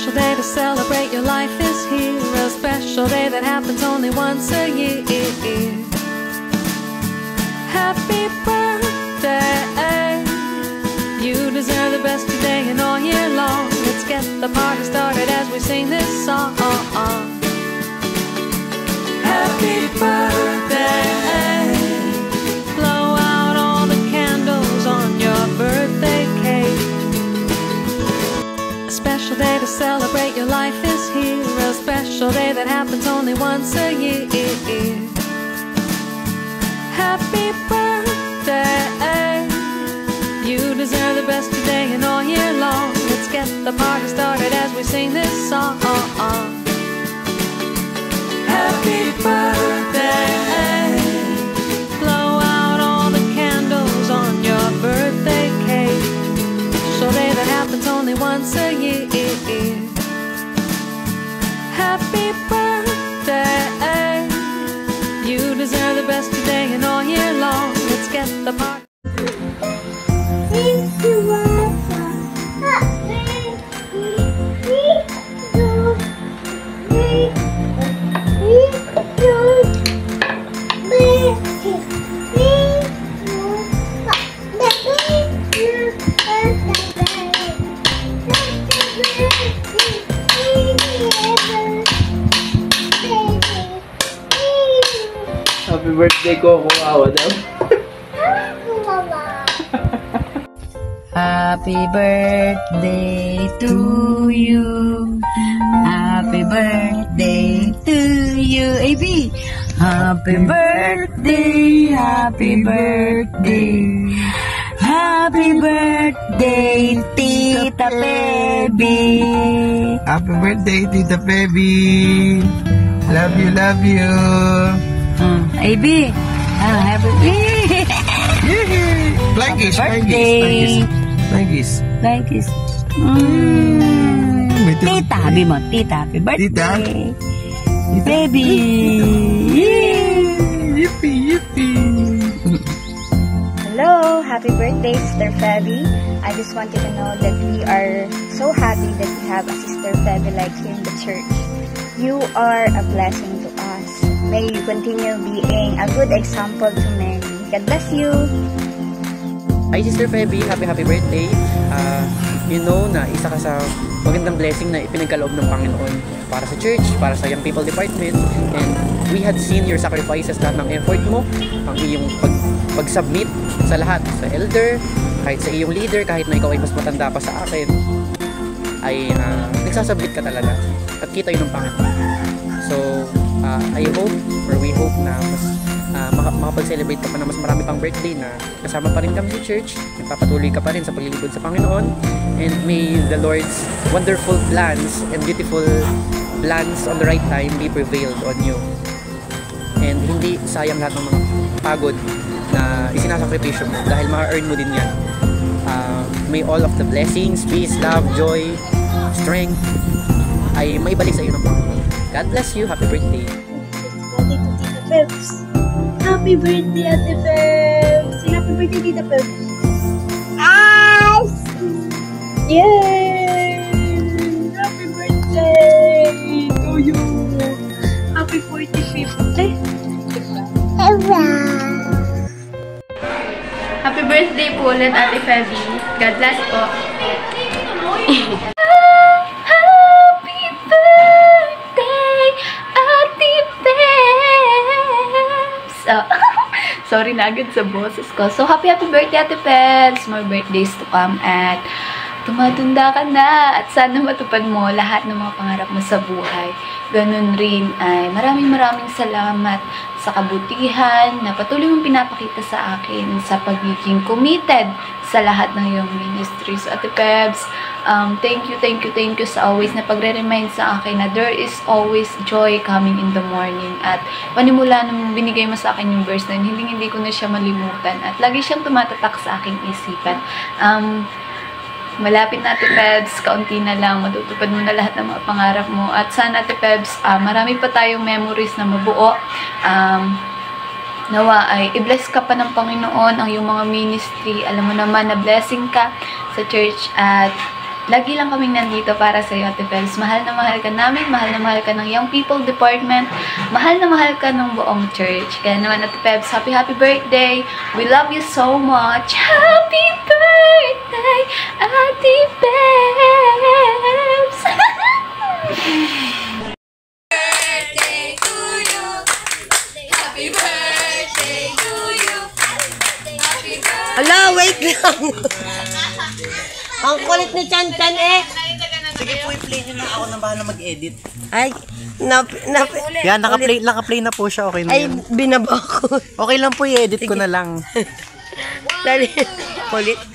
special day to celebrate your life is here. A special day that happens only once a year. Happy birthday. You deserve the best today and all year long. Let's get the party started as we sing this song. Happy birthday. Blow out all the candles on your birthday cake. A special day to celebrate your life is here. A special day that happens only once a year. Happy birthday. You deserve the best today and all year long. Let's get the party started as we sing this song. Happy birthday. Blow out all the candles on your birthday cake. Special day that happens only once a year. Happy birthday. You deserve the best today and all year long. Let's get the party. Happy birthday ko, kumawa daw. Happy birthday to you. Happy birthday to you. AB. Happy birthday. Happy birthday. Happy birthday, Tita Pebby. Happy birthday, Tita Pebby. Love you, love you. AB. Happy birthday. Flying kiss, Birthday. flying kiss. Like this. Tita, happy mo. Tita, happy birthday. Tita. Baby. Yippee, yippee. Hello, happy birthday, Sister Febby. I just want you to know that we are so happy that we have a Sister Febby like you in the church. You are a blessing to us. May you continue being a good example to many. God bless you. Hi Sister Febby, happy birthday. You know na isa ka sa magandang blessing na ipinagkaloob ng Panginoon para sa church, para sa Young People Department, and we had seen your sacrifices, lahat ng effort mo, ang iyong pag-submit sa lahat, sa elder, kahit sa iyong leader, kahit na ikaw ay mas matanda pa sa akin, ay nagsasubmit ka talaga at kita yun ng Panginoon. So I hope, or we hope na mas makapag-celebrate ka pa na mas marami pang birthday na kasama pa rin kami sa church, nagpapatuloy ka pa rin sa paglilingkod sa Panginoon, and may the Lord's wonderful plans and beautiful plans on the right time be prevailed on you, and hindi sayang lahat ng mga pagod na isinasakripisyo mo dahil ma-earn mo din yan. May all of the blessings, peace, love, joy, strength ay maibalik sa iyo ng Panginoon. God bless you. Happy birthday. Happy birthday to Tita Pebs. Happy birthday, Ate Pebs. Happy birthday, Tita Pebs. Yay! Happy birthday to you. Happy 45th. Happy birthday po ulit, Ate Febby. God bless po. Happy birthday, Ate Pebs. Sorry na agad sa boses ko. So, happy birthday, Ate Pebs. More birthdays to come at tumatanda ka na at sana matupad mo lahat ng mga pangarap mo sa buhay. Ganun rin ay maraming salamat sa kabutihan na patuloy mong pinapakita sa akin sa pagiging committed sa lahat ng iyong ministry. So, Ate Pebs, thank you sa always na pagre-remind sa akin na there is always joy coming in the morning. At panimula nung binigay mo sa akin yung verse na yun, hindi ko na siya malimutan. At lagi siyang tumatatak sa aking isipan. Malapit na, Ate Pebs, kaunti na lang, matutupad mo na lahat ng mga pangarap mo. At sana, Ate Pebs, marami pa tayong memories na mabuo. Nawa ay i-bless ka pa ng Panginoon ang iyong mga ministry. Alam mo naman na blessing ka sa church at lagi lang kaming nandito para sa iyo, Ate Pebs. Mahal na mahal ka namin, mahal na mahal ka ng Young People Department, mahal na mahal ka ng buong church. Kaya naman, Ate Pebs, happy birthday! We love you so much! Happy birthday, Ate Pebs! Ala, wait lang. Ang kulit ni Chan Chan eh. Sige po, i-play nyo na. Ako na bahala mag-edit. Ay, Yan, naka-play na po siya. Okay na ay, yun. binaba ko. Okay lang po, i-edit ko na lang. Dali, kulit.